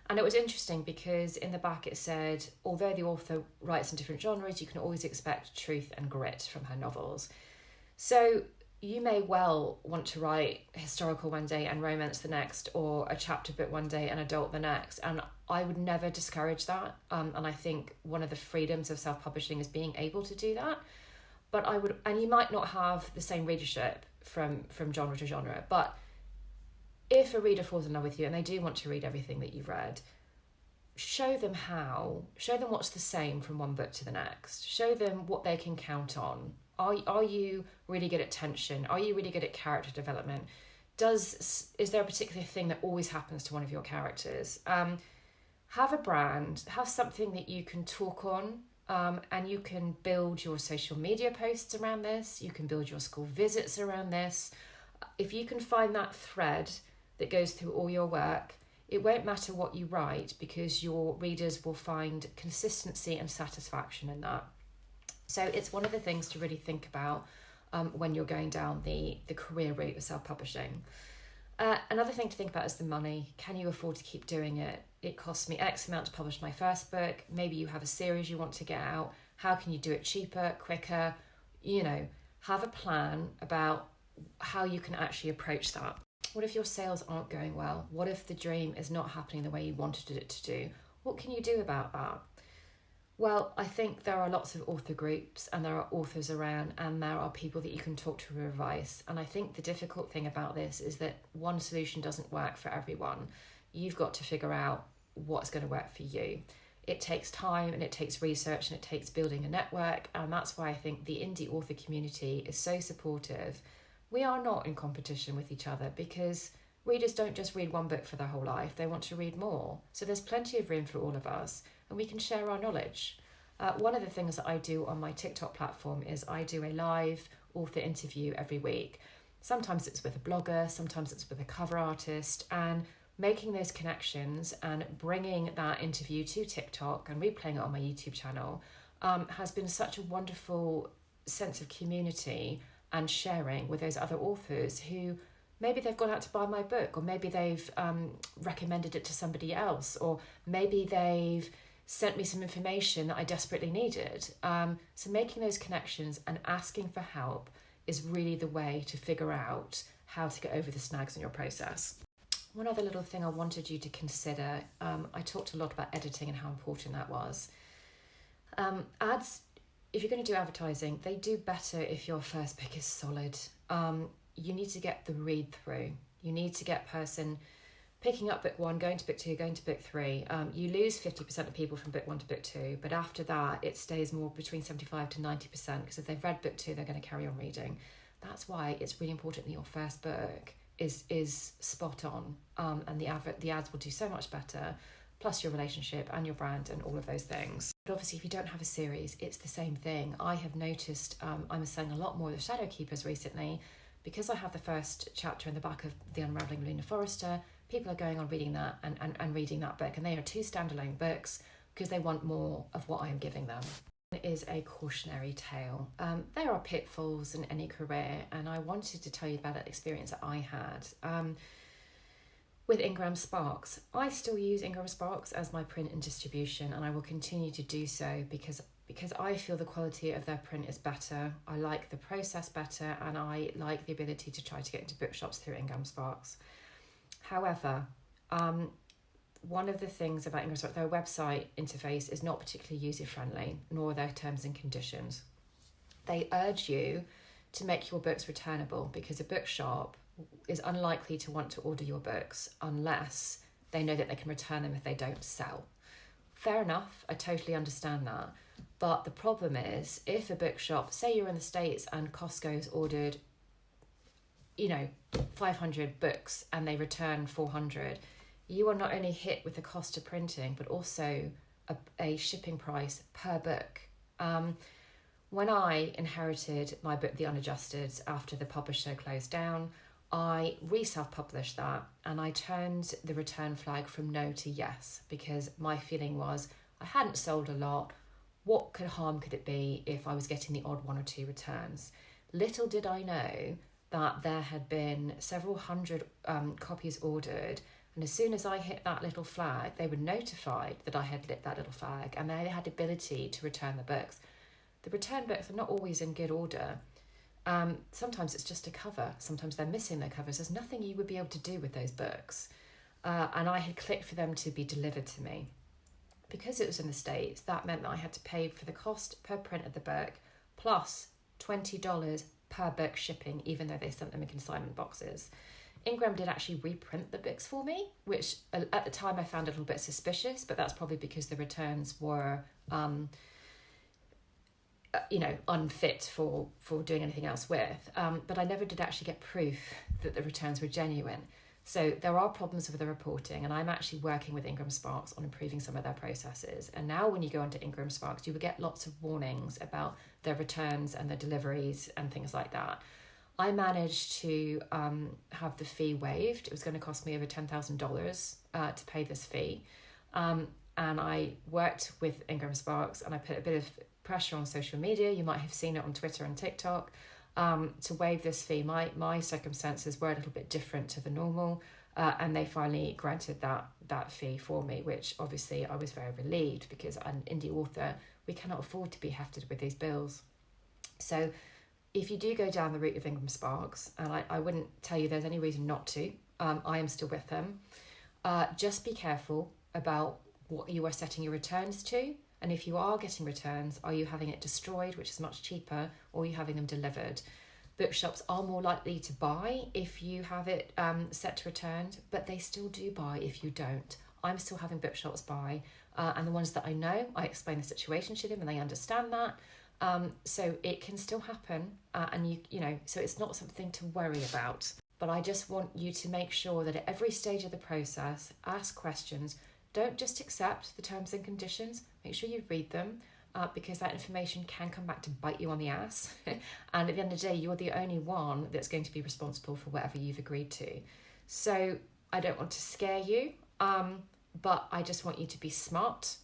And it was interesting because in the back it said, although the author writes in different genres, you can always expect truth and grit from her novels. So you may well want to write historical one day and romance the next, or a chapter book one day and adult the next. And I would never discourage that. And I think one of the freedoms of self-publishing is being able to do that. But and you might not have the same readership from genre to genre, but if a reader falls in love with you and they do want to read everything that you've read, show them what's the same from one book to the next. Show them what they can count on. Are you really good at tension? Are you really good at character development? Is there a particular thing that always happens to one of your characters? Have a brand, have something that you can talk on, and you can build your social media posts around this. You can build your school visits around this. If you can find that thread that goes through all your work, it won't matter what you write, because your readers will find consistency and satisfaction in that. So it's one of the things to really think about when you're going down the career route of self-publishing. Another thing to think about is the money. Can you afford to keep doing it? It costs me X amount to publish my first book. Maybe you have a series you want to get out. How can you do it cheaper, quicker? Have a plan about how you can actually approach that. What if your sales aren't going well? What if the dream is not happening the way you wanted it to do? What can you do about that? Well, I think there are lots of author groups, and there are authors around, and there are people that you can talk to for advice. And I think the difficult thing about this is that one solution doesn't work for everyone. You've got to figure out what's going to work for you. It takes time, and it takes research, and it takes building a network. And that's why I think the indie author community is so supportive. We are not in competition with each other, because readers don't just read one book for their whole life. They want to read more. So there's plenty of room for all of us, and we can share our knowledge. One of the things that I do on my TikTok platform is I do a live author interview every week. Sometimes it's with a blogger, sometimes it's with a cover artist, and making those connections and bringing that interview to TikTok and replaying it on my YouTube channel has been such a wonderful sense of community and sharing with those other authors who maybe they've gone out to buy my book, or maybe they've recommended it to somebody else, or maybe they've sent me some information that I desperately needed. So making those connections and asking for help is really the way to figure out how to get over the snags in your process. One other little thing I wanted you to consider, I talked a lot about editing and how important that was. Ads, if you're going to do advertising, they do better if your first book is solid. You need to get the read through. You need to get person picking up book one, going to book two, going to book three. You lose 50% of people from book one to book two, but after that, it stays more between 75 to 90%, because if they've read book two, they're going to carry on reading. That's why it's really important that your first book is spot on, and the ads will do so much better, plus your relationship and your brand and all of those things. But obviously, if you don't have a series, it's the same thing. I have noticed I'm selling a lot more of the Shadow Keepers recently, because I have the first chapter in the back of The Unraveling Luna Forrester. People are going on reading that and reading that book, and they are two standalone books because they want more of what I am giving them. It is a cautionary tale. There are pitfalls in any career, and I wanted to tell you about an experience that I had with Ingram Sparks. I still use Ingram Sparks as my print and distribution, and I will continue to do so because I feel the quality of their print is better. I like the process better, and I like the ability to try to get into bookshops through Ingram Sparks. However, one of the things about Ingram Sparks, their website interface is not particularly user-friendly, nor their terms and conditions. they urge you to make your books returnable, because a bookshop is unlikely to want to order your books unless they know that they can return them if they don't sell. Fair enough, I totally understand that. But the problem is, if a bookshop, say you're in the States and Costco's ordered, 500 books and they return 400, you are not only hit with the cost of printing, but also a shipping price per book. When I inherited my book, The UNADJUSTEDS, after the publisher closed down, I re-self-published that, and I turned the return flag from no to yes, because my feeling was I hadn't sold a lot. What harm could it be if I was getting the odd 1 or 2 returns? Little did I know that there had been several hundred copies ordered, and as soon as I hit that little flag, they were notified that I had lit that little flag, and they had the ability to return the books. The return books are not always in good order. Sometimes it's just a cover. Sometimes they're missing their covers. There's nothing you would be able to do with those books. And I had clicked for them to be delivered to me. Because it was in the States, that meant that I had to pay for the cost per print of the book, plus $20 per book shipping, even though they sent them in consignment boxes. Ingram did actually reprint the books for me, which at the time I found a little bit suspicious, but that's probably because the returns were unfit for doing anything else with. But I never did actually get proof that the returns were genuine. So there are problems with the reporting, and I'm actually working with Ingram Sparks on improving some of their processes. And now when you go onto Ingram Sparks, you will get lots of warnings about their returns and their deliveries and things like that. I managed to have the fee waived. It was going to cost me over $10,000 to pay this fee. And I worked with Ingram Sparks, and I put a bit of pressure on social media. You might have seen it on Twitter and TikTok, to waive this fee. My circumstances were a little bit different to the normal, and they finally granted that fee for me, which obviously I was very relieved, because an indie author, we cannot afford to be hefted with these bills. So if you do go down the route of Ingram Sparks, and I wouldn't tell you there's any reason not to, I am still with them, just be careful about what you are setting your returns to. And if you are getting returns, are you having it destroyed, which is much cheaper, or are you having them delivered? Bookshops are more likely to buy if you have it set to returned, but they still do buy if you don't. I'm still having bookshops buy, and the ones that I know, I explain the situation to them and they understand that. So it can still happen, and so it's not something to worry about. But I just want you to make sure that at every stage of the process, ask questions. Don't just accept the terms and conditions. Make sure you read them, because that information can come back to bite you on the ass. And at the end of the day, you're the only one that's going to be responsible for whatever you've agreed to. So I don't want to scare you, but I just want you to be smart,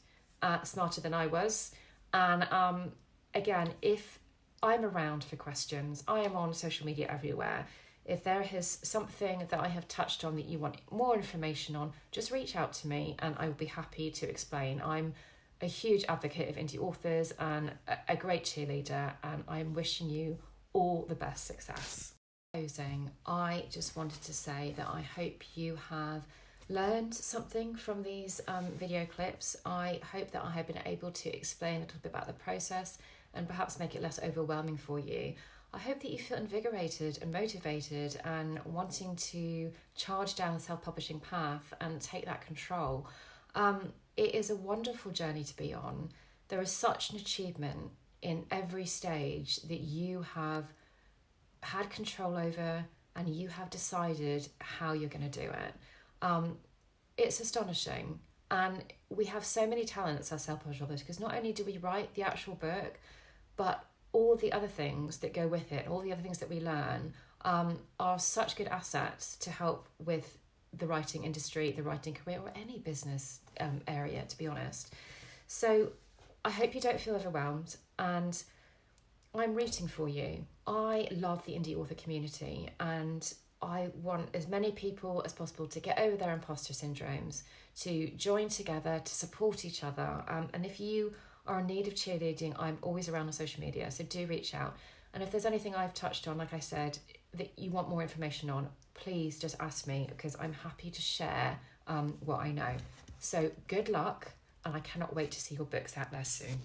smarter than I was. And again, if I'm around for questions, I am on social media everywhere. If there is something that I have touched on that you want more information on, just reach out to me and I will be happy to explain. I'm a huge advocate of indie authors and a great cheerleader, and I'm wishing you all the best success. Closing, I just wanted to say that I hope you have learned something from these video clips. I hope that I have been able to explain a little bit about the process and perhaps make it less overwhelming for you. I hope that you feel invigorated and motivated and wanting to charge down the self-publishing path and take that control. It is a wonderful journey to be on. There is such an achievement in every stage that you have had control over, and you have decided how you're going to do it. It's astonishing. And we have so many talents as self-published authors, because not only do we write the actual book, but all the other things that go with it, all the other things that we learn, are such good assets to help with the writing industry, the writing career, or any business area, to be honest. So I hope you don't feel overwhelmed, and I'm rooting for you. I love the indie author community, and I want as many people as possible to get over their imposter syndromes, to join together, to support each other. And if you are in need of cheerleading, I'm always around on social media, so do reach out. And if there's anything I've touched on, like I said, that you want more information on, please just ask me, because I'm happy to share what I know. So good luck, and I cannot wait to see your books out there soon.